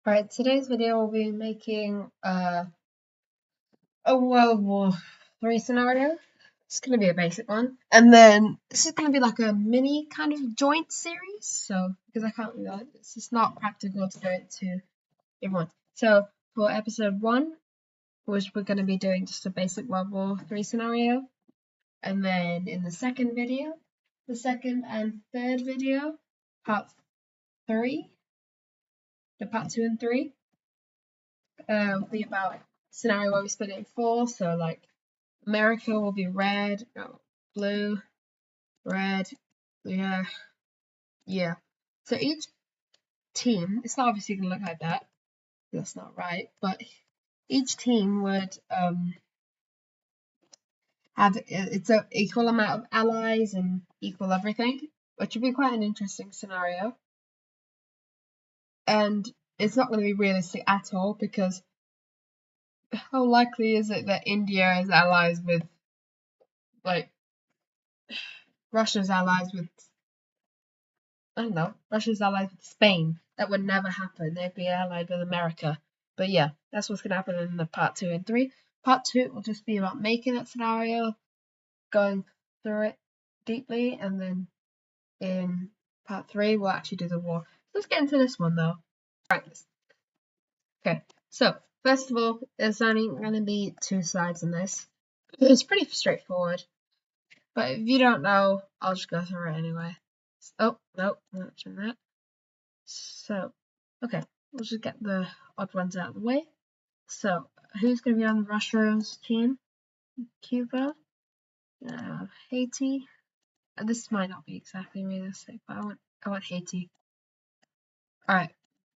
Alright, today's video will be making a World War III scenario. It's going to be a basic one. And then this is going to be like a mini kind of joint series. So, because I can't do that, it's just not practical to do it to everyone. So, for episode 1, which we're going to be doing just a basic World War III scenario. And then in the second video, the second and third video, part 3, the part 2 and 3. Will be about scenario where we split it in 4. So like America will be red, no, blue, red, yeah. So each team, it's not obviously gonna look like that. That's not right. But each team would have its equal amount of allies and equal everything, which would be quite an interesting scenario. And it's not going to be realistic at all because how likely is it that India is allies with, like, Russia's allies with, I don't know, Russia's allied with Spain? That would never happen. They'd be allied with America. But yeah, that's what's going to happen in the part 2 and 3. Part 2 will just be about making that scenario, going through it deeply, and then in part 3 we'll actually do the war. Let's get into this one though. Alright. Okay, so first of all, there's only going to be 2 sides in this. It's pretty straightforward. But if you don't know, I'll just go through it anyway. Oh, no, I'm not doing that. So, okay, we'll just get the odd ones out of the way. So, who's going to be on Russia's team? Cuba, Haiti. This might not be exactly realistic, but I want Haiti. Alright,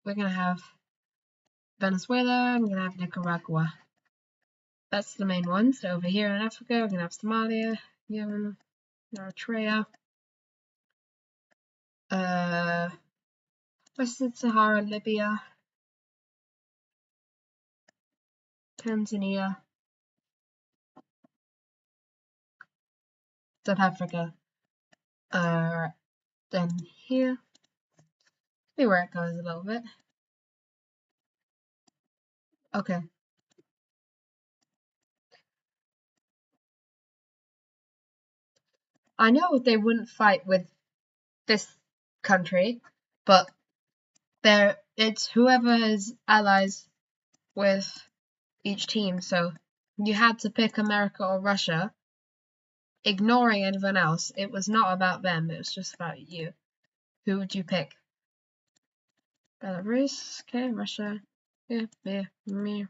we're going to have Venezuela, I'm going to have Nicaragua. That's the main ones. So over here in Africa, we're going to have Somalia, Yemen, Eritrea, Western Sahara, Libya, Tanzania, South Africa. Then here, see where it goes a little bit. Okay. I know they wouldn't fight with this country, but it's whoever is allies with each team. So you had to pick America or Russia, ignoring anyone else. It was not about them, it was just about you. Who would you pick? Belarus, okay, Russia, yeah, me.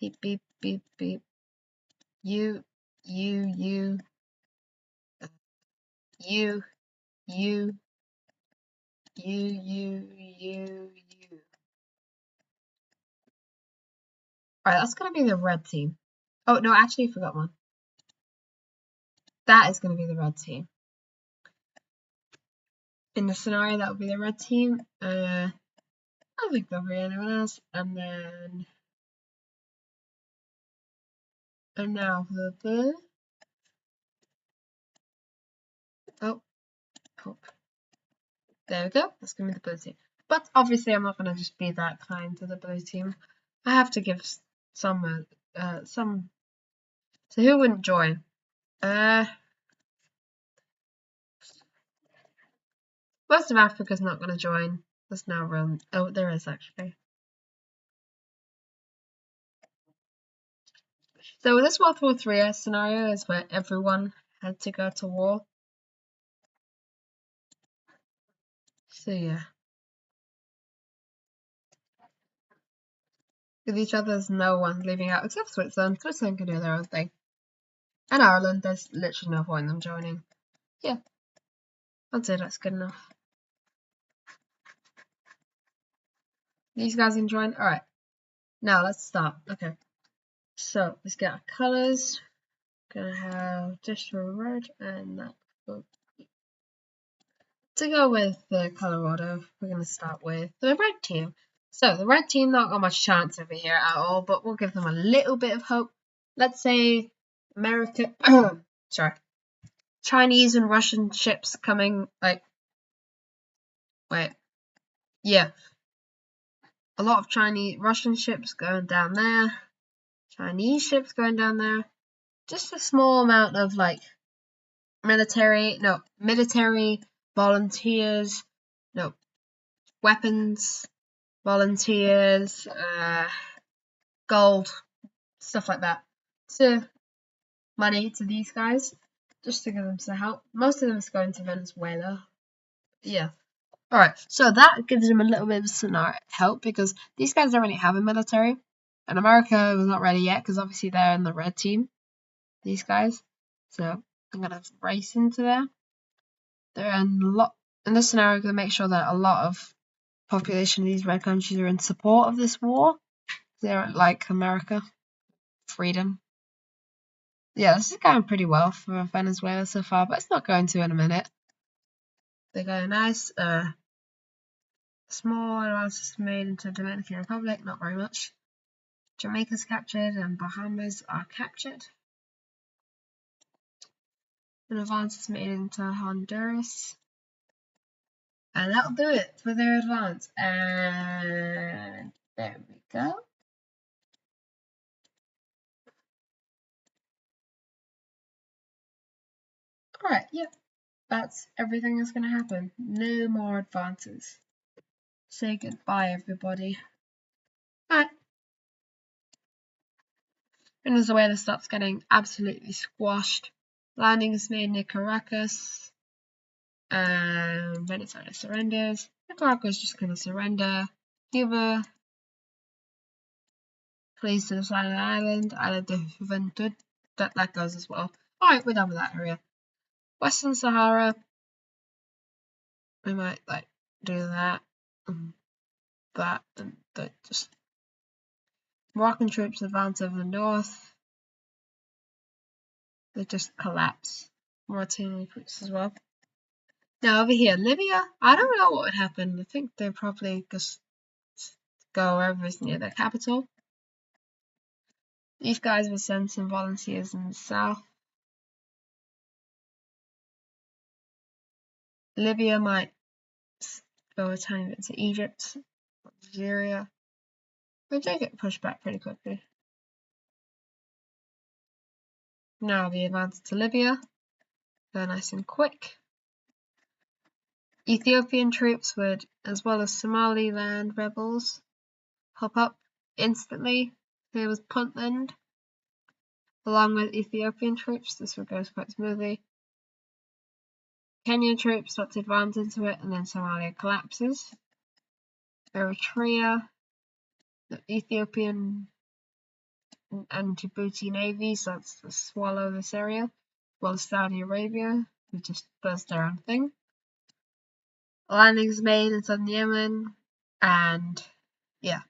Beep, beep, beep, beep. You. Alright, that's gonna be the red team. Oh, no, actually, I forgot one. That is gonna be the red team. In the scenario, that would be the red team. I don't think there'll be anyone else. And then... And now the blue. Oh. There we go. That's gonna be the blue team. But obviously, I'm not gonna just be that kind to the blue team. I have to give some. So who wouldn't join? Most of Africa's not gonna join. Let's now run. Oh, there is actually. So this World War III scenario is where everyone had to go to war. So yeah. With each other, there's no one leaving out except Switzerland. Switzerland can do their own thing. And Ireland, there's literally no point in them joining. Yeah. I'd say that's good enough. These guys can join? Alright. Now let's start. Okay. So let's get our colours. Gonna have just red and that. To go with the colour order, we're going to start with the red team. So the red team not got much chance over here at all, but we'll give them a little bit of hope. Let's say America, sorry, Chinese and Russian ships coming, like, wait, yeah, a lot of Russian ships going down there, Chinese ships going down there. Just a small amount of like military volunteers, no weapons, volunteers, gold, stuff like that. To money to these guys, just to give them some help. Most of them is going to Venezuela. Yeah. Alright, so that gives them a little bit of scenario help because these guys don't really have a military. And America was not ready yet because obviously they're in the red team. These guys. So I'm gonna race into there. They're in this scenario, I'm gonna make sure that a lot of population of these red countries are in support of this war. They're like America. Freedom. Yeah, this is going pretty well for Venezuela so far, but it's not going to in a minute. They got a nice small advances made into Dominican Republic, not very much. Jamaica's captured and Bahamas are captured. An advance is made into Honduras. And that'll do it for their advance. And there we go. Alright, yep. That's everything that's going to happen. No more advances. Say goodbye, everybody. Alright. Venezuela starts getting absolutely squashed. Landing is made near Caracas. Venezuela surrenders. Nicaragua is just going to surrender. Cuba flees to the side of the island. Island de Juventud. That goes as well. Alright, we're done with that area. Western Sahara. We might like do that and that and that. Just Moroccan troops advance over the north. They just collapse. Mauritanian troops as well. Now over here, Libya, I don't know what would happen. I think they'd probably just go wherever is near their capital. These guys would send some volunteers in the south. Libya might go a tiny bit to Egypt, Algeria. But they get pushed back pretty quickly. Now the advance to Libya. They're nice and quick. Ethiopian troops would, as well as Somaliland rebels, pop up instantly. There was Puntland. Along with Ethiopian troops, this would go quite smoothly. Kenyan troops start to advance into it, and then Somalia collapses. Eritrea, the Ethiopian and Djibouti navy starts to swallow this area, while Saudi Arabia, who just does their own thing. Landings made in southern Yemen, and yeah,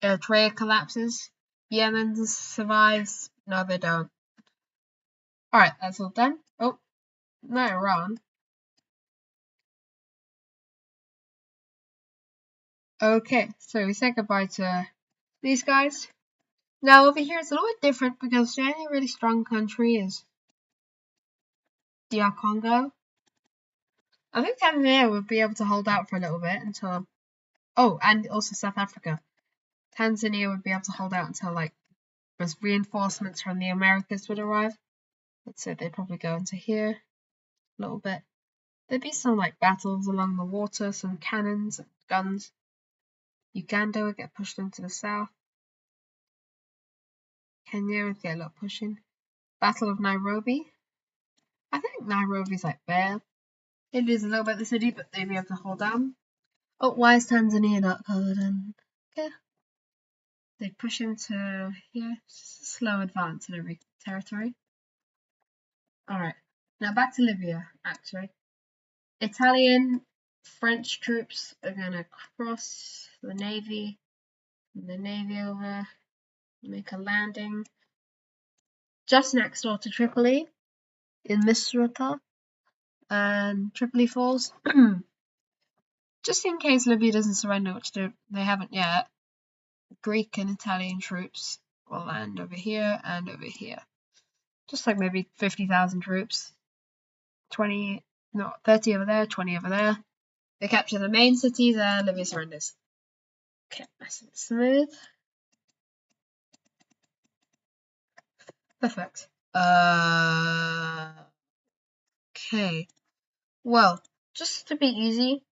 Eritrea collapses. Yemen survives. No, they don't. Alright, that's all done. Oh, no, Iran. Okay, so we say goodbye to these guys. Now over here it's a little bit different because the only really strong country is DR Congo. I think Tanzania would be able to hold out for a little bit until... Oh, and also South Africa. Tanzania would be able to hold out until like reinforcements from the Americas would arrive. Let's say they'd probably go into here a little bit. There'd be some like battles along the water, some cannons and guns. Uganda would get pushed into the south. Kenya would get a lot pushing. Battle of Nairobi. I think Nairobi's like there. They lose a little bit of the city, but they'd be able to hold down. Oh, why is Tanzania not covered in? Okay. They push into here. Just a slow advance in every territory. Alright. Now back to Libya, actually. Italian, French troops are gonna cross the navy over, make a landing just next door to Tripoli in Misrata and Tripoli Falls. Just in case Libya doesn't surrender, which they haven't yet, Greek and Italian troops will land over here and over here. Just like maybe 50,000 troops. 30 over there, 20 over there. They capture the main city there, Libya surrenders. Okay, nice and smooth. Perfect. Okay. Well, just to be easy,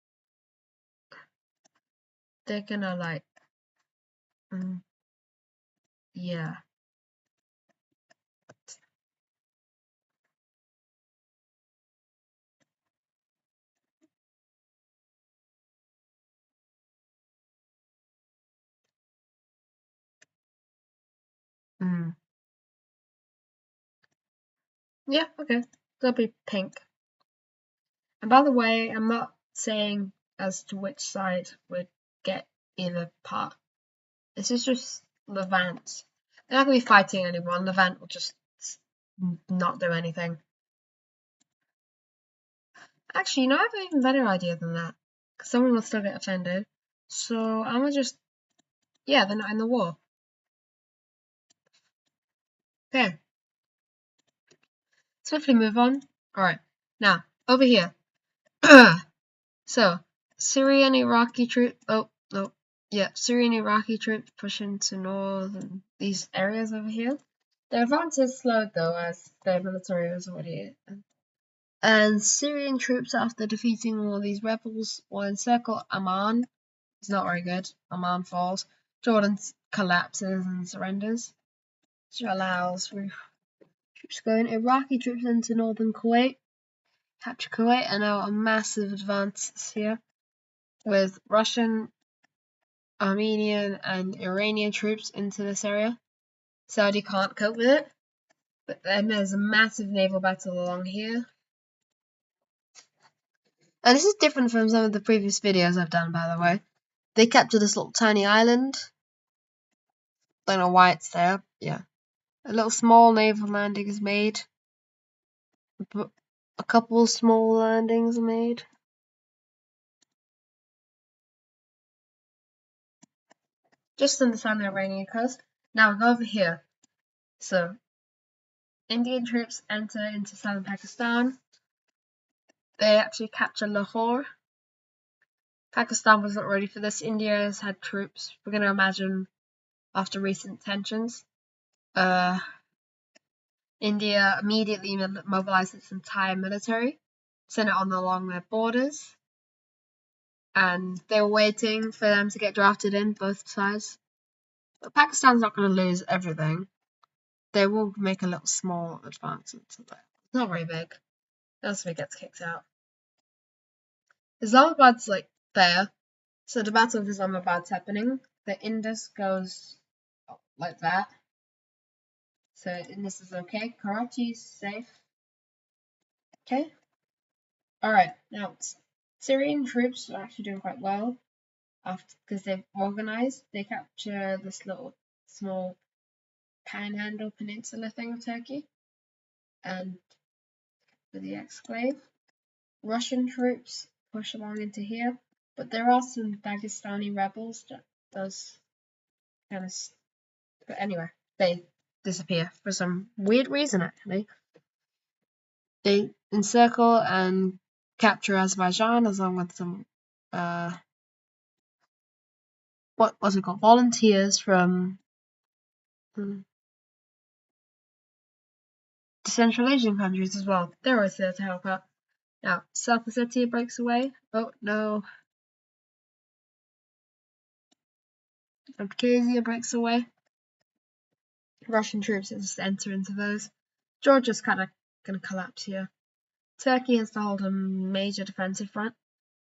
they're gonna like, yeah. Yeah, okay. They'll be pink. And by the way, I'm not saying as to which side would get either part. This is just Levant. They're not gonna be fighting anyone. Levant will just not do anything. Actually, I have an even better idea than that. Because someone will still get offended. So I'm gonna just, yeah, they're not in the war. Okay. Swiftly move on. Alright. Now, over here. So, Syrian Iraqi troops. Oh, no. Yeah, Syrian Iraqi troops push into north and these areas over here. Their advance is slowed though, as their military is already. And Syrian troops, after defeating all these rebels, will encircle Amman. It's not very good. Amman falls. Jordan collapses and surrenders, which allows troops going. Iraqi troops into northern Kuwait. Capture Kuwait, and now a massive advance here with Russian, Armenian, and Iranian troops into this area. Saudi can't cope with it. But then there's a massive naval battle along here. And this is different from some of the previous videos I've done, by the way. They capture this little tiny island. Don't know why it's there. Yeah. A little small naval landing is made. A couple small landings are made. Just understand the Iranian coast. Now we go over here. So, Indian troops enter into southern Pakistan. They actually capture Lahore. Pakistan was not ready for this. India has had troops. We're going to imagine after recent tensions. India immediately mobilized its entire military, sent it on along their borders, and they were waiting for them to get drafted in, both sides. But Pakistan's not going to lose everything. They will make a little small advance into that. Not very big. Else if it gets kicked out. Islamabad's like there. So the Battle of Islamabad's happening. The Indus goes like that. So Indus is okay. Karachi's safe. Okay. Alright, now Syrian troops are actually doing quite well after because they've organized. They capture this little small panhandle peninsula thing of Turkey and with the exclave. Russian troops push along into here, but there are some Dagestani rebels that does kind of. But anyway, they disappear for some weird reason. Actually, they encircle and capture Azerbaijan along with some what's it called? Volunteers from the Central Asian countries as well. They're always there to help out. Now, South Ossetia breaks away. Oh no. Abkhazia breaks away. Russian troops just enter into those. Georgia's kind of going to collapse here. Turkey has to hold a major defensive front.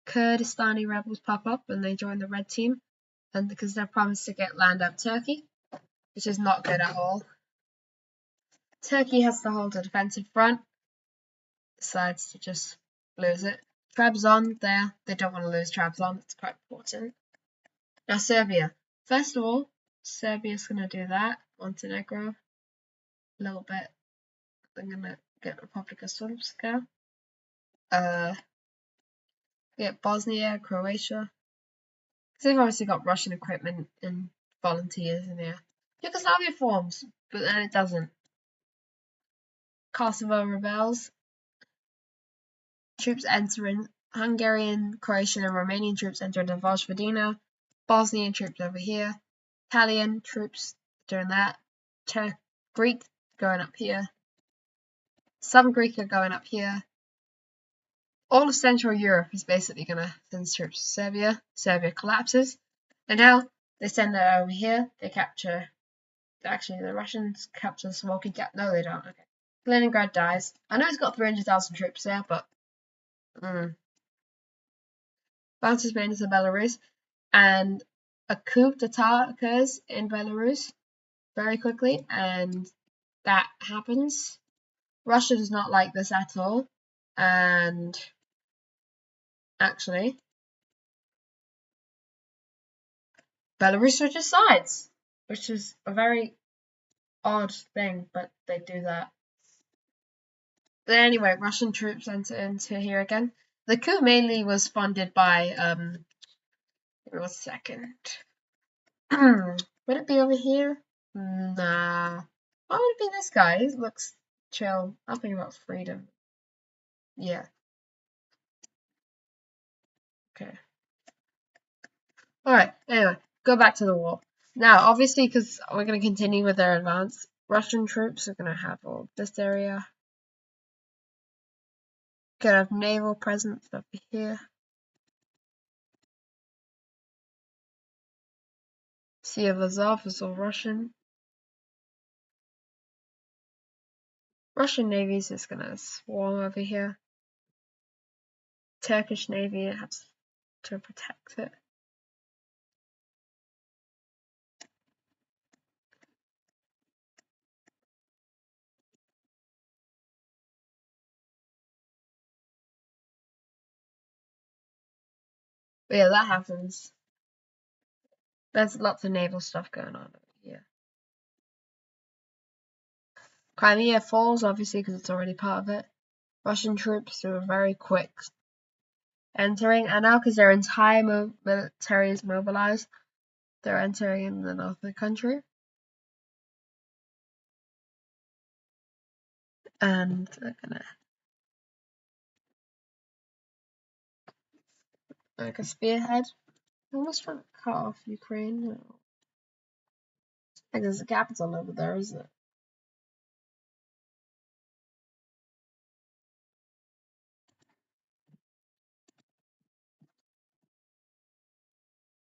Kurdistani rebels pop up and they join the red team, and because they're promised to get land up Turkey, which is not good at all. Turkey has to hold a defensive front, decides to just lose it. Trabzon there, they don't want to lose Trabzon, it's quite important. Now Serbia. First of all, Serbia's going to do that. Montenegro, a little bit. They're going to get Republika Srpska. Get Bosnia, Croatia. Because they've obviously got Russian equipment and volunteers in there. Yugoslavia forms, but then it doesn't. Kosovo rebels. Troops enter in. Hungarian, Croatian, and Romanian troops enter into Vojvodina. Bosnian troops over here, Italian troops doing that, Greek going up here, some Greek are going up here. All of Central Europe is basically going to send troops to Serbia. Serbia collapses. And now they send it over here. They capture. Actually, the Russians capture the Smoky Gap. No, they don't. Okay. Leningrad dies. I know it's got 300,000 troops there, but. Bounces made into Belarus. And a coup d'etat occurs in Belarus very quickly. And that happens. Russia does not like this at all. And. Actually. Belarus switches sides, which is a very odd thing, but they do that. But anyway, Russian troops enter into here again. The coup mainly was funded by, give me 1 second. Would it be over here? Nah. Why would it be this guy? He looks chill. I'm thinking about freedom. Yeah. Okay. Alright, anyway, go back to the war. Now, obviously, because we're going to continue with their advance, Russian troops are going to have all this area. Gonna have naval presence over here. Sea of Azov is all Russian. Russian Navy is just gonna swarm over here. Turkish Navy has to protect it. But yeah, that happens. There's lots of naval stuff going on over here. Crimea falls, obviously, because it's already part of it. Russian troops are very quick entering, and now because their entire military is mobilized, they're entering in the north of the country. And they're gonna like a spearhead. I'm almost trying to cut off Ukraine. Like there's a capital over there, isn't it?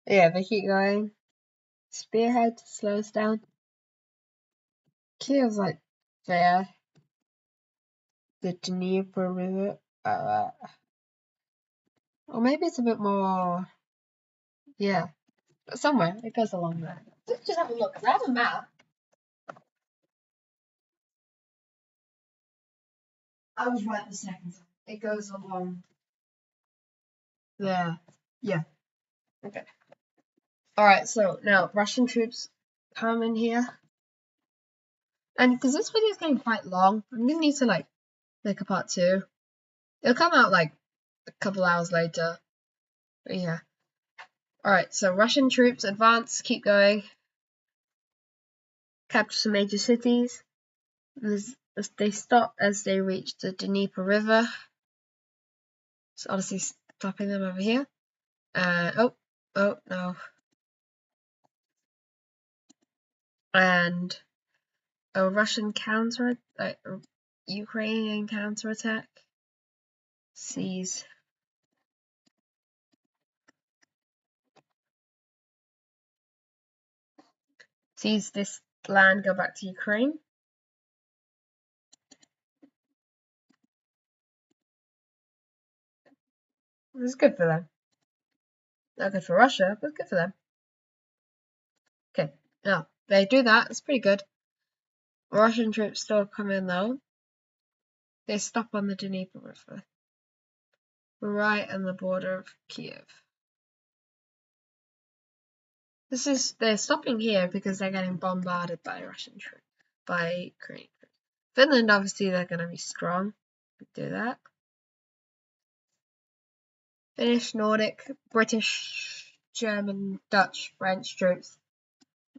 Yeah, they keep going. Spearhead slows down. Kiev's like there. The Dnieper River. Or maybe it's a bit more. Yeah, somewhere it goes along there. Let's just have a look. I have a map. I was right the second time. It goes along there. Yeah. Okay. Alright, so now Russian troops come in here. And because this video is getting quite long, I'm gonna need to like make a part 2. It'll come out like a couple hours later. But yeah. Alright, so Russian troops advance, keep going. Capture some major cities. They stop as they reach the Dnieper River. So obviously stopping them over here. Oh no. And a Russian Ukrainian counterattack sees this land go back to Ukraine. It's good for them. Not good for Russia, but good for them. Okay, now they do that. It's pretty good. Russian troops still come in though. They stop on the Dnieper River, right on the border of Kiev. They're stopping here because they're getting bombarded by Russian troops, by Ukraine troops. Finland, obviously, they're going to be strong. Do that. Finnish, Nordic, British, German, Dutch, French troops,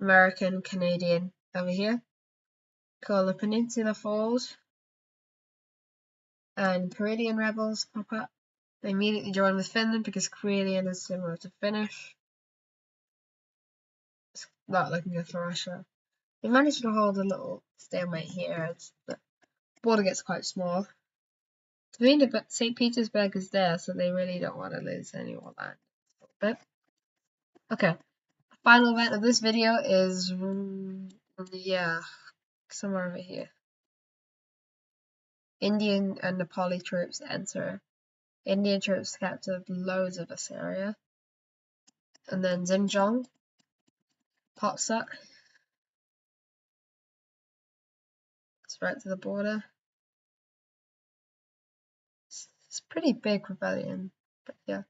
American, Canadian over here. Kola Peninsula falls. And Karelian rebels pop up. They immediately join with Finland because Karelian is similar to Finnish. not looking good for Russia. They managed to hold a little stalemate here as the border gets quite small. But St. Petersburg is there, so they really don't want to lose any more land. But okay, final event of this video is yeah, somewhere over here. Indian and Nepali troops enter. Indian troops captured loads of this area. And then Xinjiang pops up. It's right to the border. It's a pretty big rebellion, but yeah.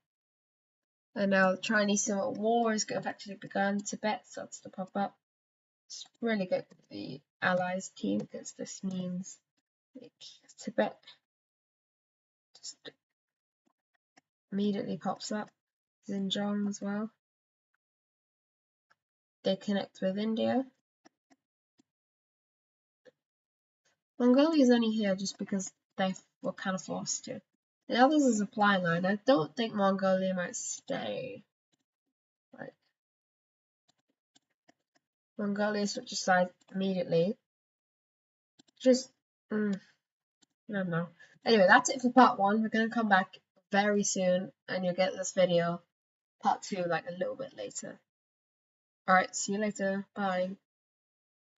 And now the Chinese Civil War has actually begun. Tibet starts to pop up. It's really good for the Allies team because this means like, Tibet just immediately pops up. Xinjiang as well. They connect with India. Mongolia is only here just because they were kind of forced to. The others is a supply line. I don't think Mongolia might stay. Like Mongolia switches sides immediately. Just I don't know. Anyway, that's it for part 1. We're gonna come back very soon and you'll get this video part 2 like a little bit later. Alright, see you later. Bye.